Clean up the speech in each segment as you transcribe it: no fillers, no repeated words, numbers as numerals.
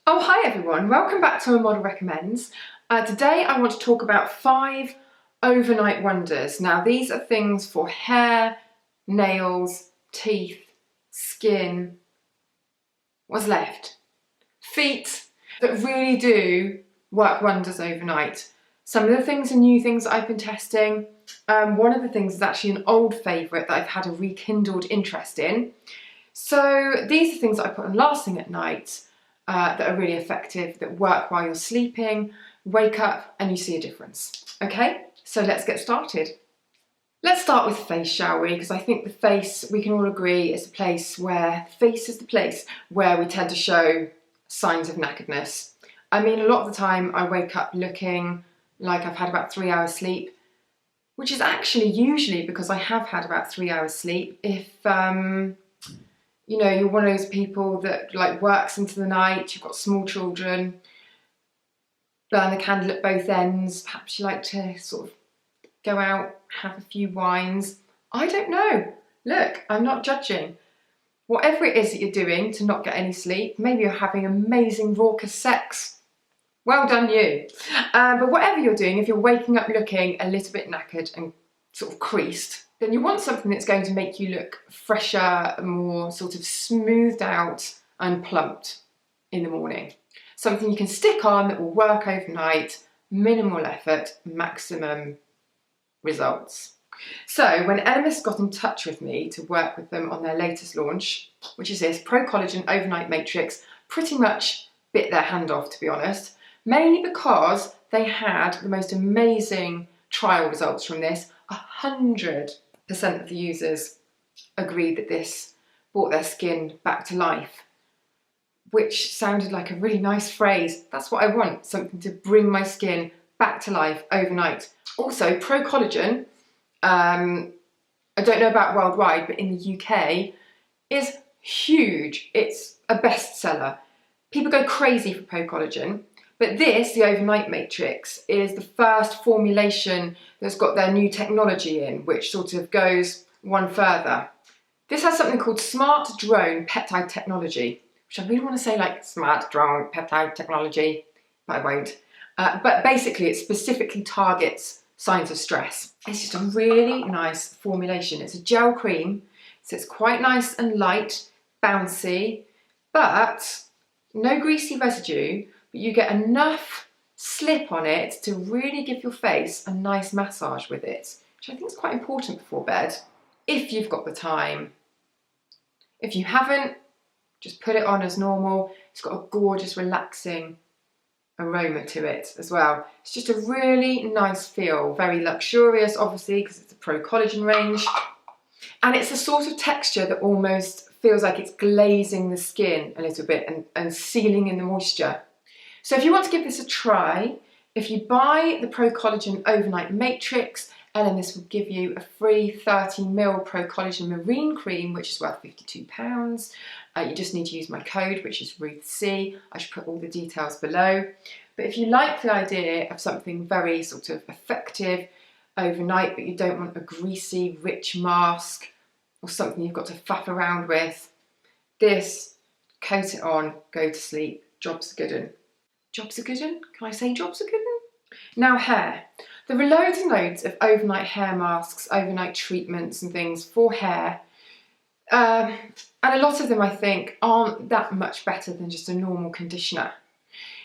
Oh, hi everyone, welcome back to A Model Recommends. Today I want to talk about 5 overnight wonders. Now these are things for hair, nails, teeth, skin, what's left? Feet, that really do work wonders overnight. Some of the things are new things that I've been testing. One of the things is actually an old favourite that I've had a rekindled interest in. So these are things that I put on last thing at night. That are really effective, that work while you're sleeping, wake up and you see a difference. Okay, so let's get started. Let's start with face, shall we? Because I think the face, we can all agree, is the place where we tend to show signs of knackeredness. I mean, a lot of the time I wake up looking like I've had about 3 hours sleep, which is actually usually because I have had about 3 hours sleep. If you know, you're one of those people that like works into the night, you've got small children, burn the candle at both ends, perhaps you like to sort of go out, have a few wines. I don't know. Look, I'm not judging. Whatever it is that you're doing to not get any sleep, maybe you're having amazing raucous sex. Well done you. But whatever you're doing, if you're waking up looking a little bit knackered and sort of creased, then you want something that's going to make you look fresher, more sort of smoothed out and plumped in the morning. Something you can stick on that will work overnight, minimal effort, maximum results. So when Elemis got in touch with me to work with them on their latest launch, which is this Pro-Collagen Overnight Matrix, pretty much bit their hand off, to be honest, mainly because they had the most amazing trial results from this. 100% of the users agreed that this brought their skin back to life, which sounded like a really nice phrase. That's what I want, something to bring my skin back to life overnight. Also, Pro-Collagen, I don't know about worldwide, but in the UK, is huge. It's a bestseller. People go crazy for Pro-Collagen. But this, the Overnight Matrix, is the first formulation that's got their new technology in, which sort of goes one further. This has something called Smart Drone Peptide Technology, which I really want to say like Smart Drone Peptide Technology, but I won't. But basically it specifically targets signs of stress. It's just a really nice formulation. It's a gel cream, so it's quite nice and light, bouncy, but no greasy residue. You get enough slip on it to really give your face a nice massage with it, which I think is quite important before bed, if you've got the time. If you haven't, just put it on as normal. It's got a gorgeous, relaxing aroma to it as well. It's just a really nice feel, very luxurious, obviously, because it's a Pro-Collagen range. And it's a sort of texture that almost feels like it's glazing the skin a little bit and sealing in the moisture. So if you want to give this a try, if you buy the Pro-Collagen Overnight Matrix, Elemis will give you a free 30ml Pro-Collagen Marine Cream, which is worth £52. You just need to use my code, which is Ruth C. I should put all the details below. But if you like the idea of something very sort of effective overnight, but you don't want a greasy, rich mask or something you've got to faff around with, this, coat it on, go to sleep, job's a good one. Jobs are good one? Can I say jobs are good one? Now hair. There are loads and loads of overnight hair masks, overnight treatments and things for hair. And a lot of them I think aren't that much better than just a normal conditioner.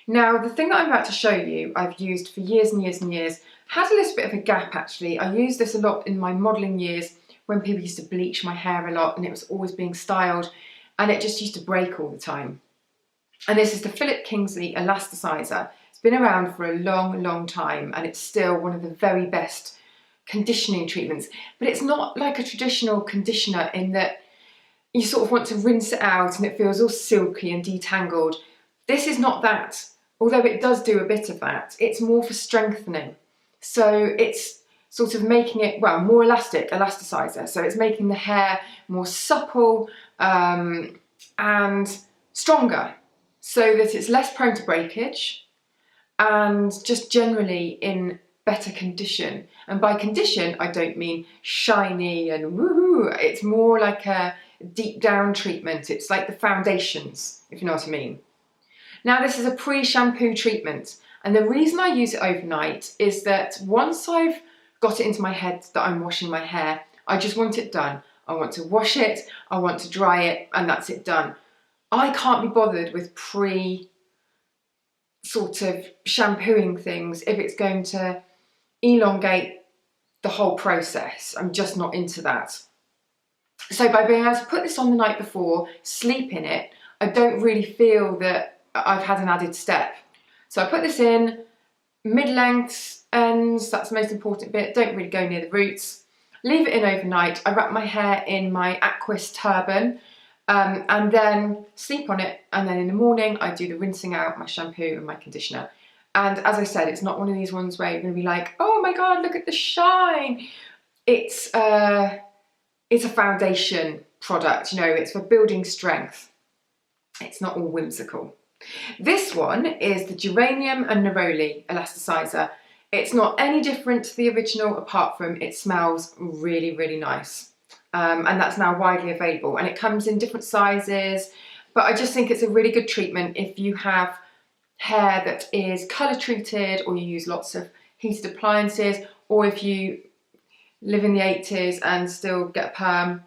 Now the thing that I'm about to show you I've used for years and years and years, has a little bit of a gap actually. I used this a lot in my modelling years when people used to bleach my hair a lot and it was always being styled and it just used to break all the time. And this is the Philip Kingsley Elasticizer. It's been around for a long, long time and it's still one of the very best conditioning treatments. But it's not like a traditional conditioner in that you sort of want to rinse it out and it feels all silky and detangled. This is not that, although it does do a bit of that. It's more for strengthening. So it's sort of making it, well, more elastic, elasticizer. So it's making the hair more supple and stronger, so that it's less prone to breakage and just generally in better condition. And by condition, I don't mean shiny and woohoo. It's more like a deep down treatment. It's like the foundations, if you know what I mean. Now this is a pre-shampoo treatment, and the reason I use it overnight is that once I've got it into my head that I'm washing my hair, I just want it done. I want to wash it, I want to dry it, and that's it done. I can't be bothered with sort of shampooing things if it's going to elongate the whole process. I'm just not into that. So by being able to put this on the night before, sleep in it, I don't really feel that I've had an added step. So I put this in, mid-length ends, that's the most important bit, don't really go near the roots. Leave it in overnight. I wrap my hair in my Aquis turban and then sleep on it, and then in the morning I do the rinsing out, my shampoo and my conditioner. And as I said, it's not one of these ones where you're going to be like, oh my god, look at the shine. It's a foundation product, you know, it's for building strength. It's not all whimsical. This one is the Geranium and Neroli Elasticizer. It's not any different to the original apart from it smells really, really nice. And that's now widely available, and it comes in different sizes, but I just think it's a really good treatment if you have hair that is colour treated, or you use lots of heated appliances, or if you live in the 80s and still get a perm.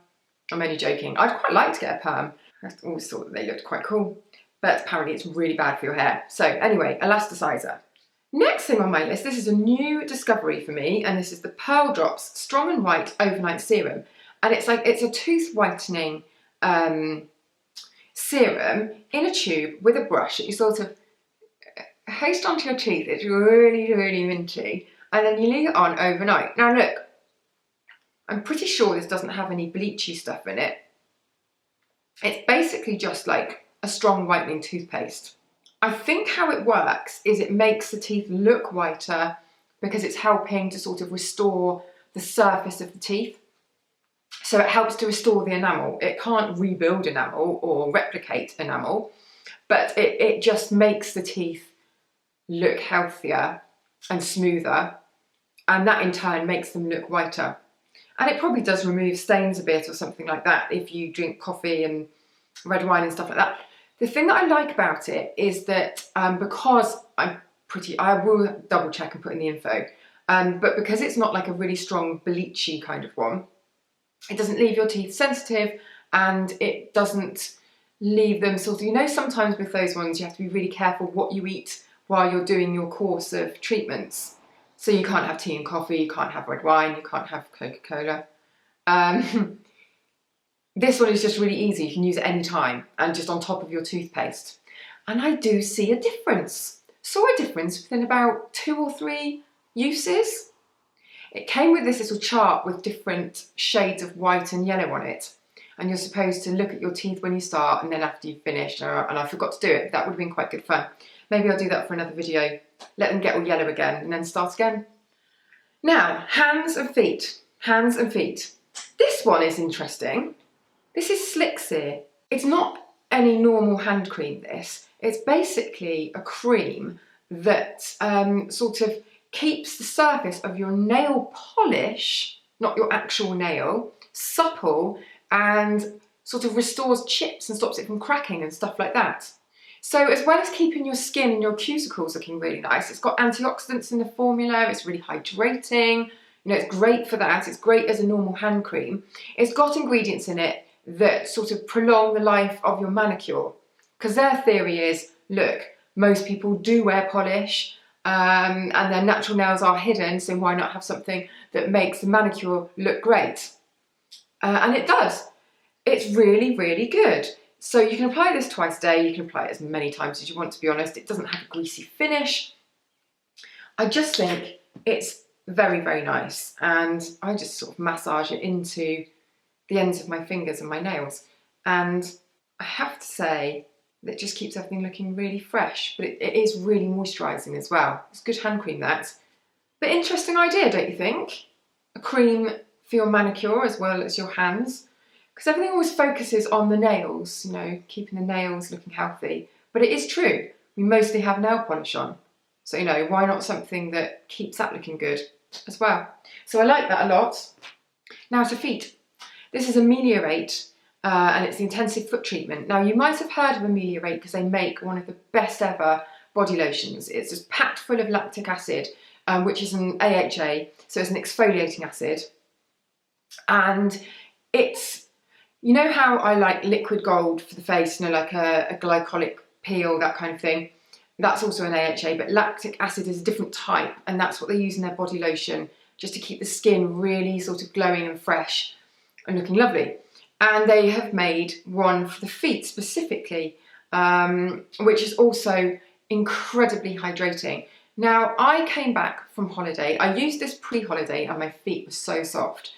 I'm only joking. I'd quite like to get a perm. I always thought that they looked quite cool, but apparently it's really bad for your hair. So anyway, elasticizer. Next thing on my list, this is a new discovery for me, and this is the Pearl Drops Strong and White Overnight Serum. And it's a tooth whitening serum in a tube with a brush that you sort of hoist onto your teeth. It's really, really minty. And then you leave it on overnight. Now look, I'm pretty sure this doesn't have any bleachy stuff in it. It's basically just like a strong whitening toothpaste. I think how it works is it makes the teeth look whiter because it's helping to sort of restore the surface of the teeth. So it helps to restore the enamel. It can't rebuild enamel or replicate enamel, but it just makes the teeth look healthier and smoother, and that in turn makes them look whiter. And it probably does remove stains a bit or something like that if you drink coffee and red wine and stuff like that. The thing that I like about it is that because I will double check and put in the info, but because it's not like a really strong bleachy kind of one, it doesn't leave your teeth sensitive, and it doesn't leave them sort of, you know, sometimes with those ones you have to be really careful what you eat while you're doing your course of treatments. So you can't have tea and coffee, you can't have red wine, you can't have Coca-Cola. This one is just really easy. You can use it any time and just on top of your toothpaste. And I do see a difference. Saw a difference within about 2 or 3 uses. It came with this little chart with different shades of white and yellow on it. And you're supposed to look at your teeth when you start and then after you've finished. And I forgot to do it. That would have been quite good fun. Maybe I'll do that for another video. Let them get all yellow again and then start again. Now, hands and feet. Hands and feet. This one is interesting. This is Slixir. It's not any normal hand cream, this. It's basically a cream that sort of keeps the surface of your nail polish, not your actual nail, supple and sort of restores chips and stops it from cracking and stuff like that. So as well as keeping your skin and your cuticles looking really nice, it's got antioxidants in the formula, it's really hydrating, you know, it's great for that, it's great as a normal hand cream. It's got ingredients in it that sort of prolong the life of your manicure. Because their theory is, look, most people do wear polish, and their natural nails are hidden, so why not have something that makes the manicure look great? And it does. It's really, really good. So you can apply this twice a day, you can apply it as many times as you want, to be honest. It doesn't have a greasy finish. I just think it's very, very nice, and I just sort of massage it into the ends of my fingers and my nails. And I have to say, that just keeps everything looking really fresh, but it is really moisturising as well. It's good hand cream, that. But interesting idea, don't you think? A cream for your manicure as well as your hands. Because everything always focuses on the nails, you know, keeping the nails looking healthy. But it is true, we mostly have nail polish on. So, you know, why not something that keeps that looking good as well? So I like that a lot. Now to feet. This is Ameliorate and it's the intensive foot treatment. Now you might have heard of Ameliorate because they make one of the best ever body lotions. It's just packed full of lactic acid, which is an AHA, so it's an exfoliating acid. And it's, you know how I like liquid gold for the face, you know, like a glycolic peel, that kind of thing. That's also an AHA, but lactic acid is a different type, and that's what they use in their body lotion, just to keep the skin really sort of glowing and fresh and looking lovely. And they have made one for the feet specifically, which is also incredibly hydrating. Now, I came back from holiday. I used this pre-holiday and my feet were so soft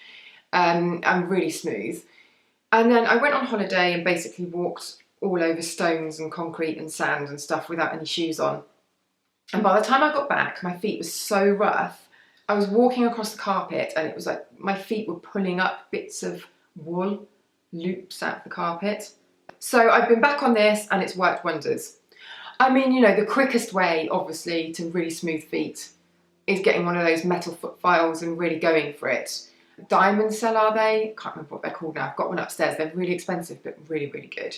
and really smooth. And then I went on holiday and basically walked all over stones and concrete and sand and stuff without any shoes on. And by the time I got back, my feet were so rough. I was walking across the carpet and it was like my feet were pulling up bits of wool, loops out of the carpet. So I've been back on this and it's worked wonders. I mean, you know, the quickest way, obviously, to really smooth feet is getting one of those metal foot files and really going for it. Diamond Cell, are they? Can't remember what they're called now. I've got one upstairs. They're really expensive, but really, really good.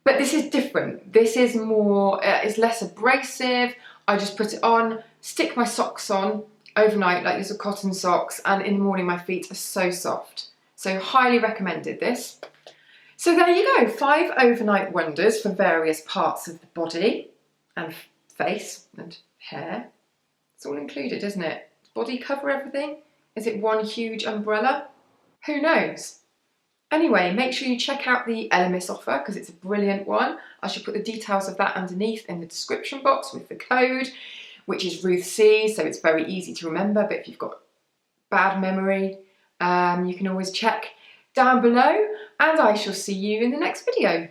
But this is different. This is more, it's less abrasive. I just put it on, stick my socks on overnight, like little cotton socks, and in the morning my feet are so soft. So highly recommended this. So there you go, 5 overnight wonders for various parts of the body and face and hair. It's all included, isn't it? Does body cover everything? Is it one huge umbrella? Who knows? Anyway, make sure you check out the Elemis offer because it's a brilliant one. I should put the details of that underneath in the description box with the code, which is Ruth C, so it's very easy to remember, but if you've got bad memory, you can always check down below, and I shall see you in the next video.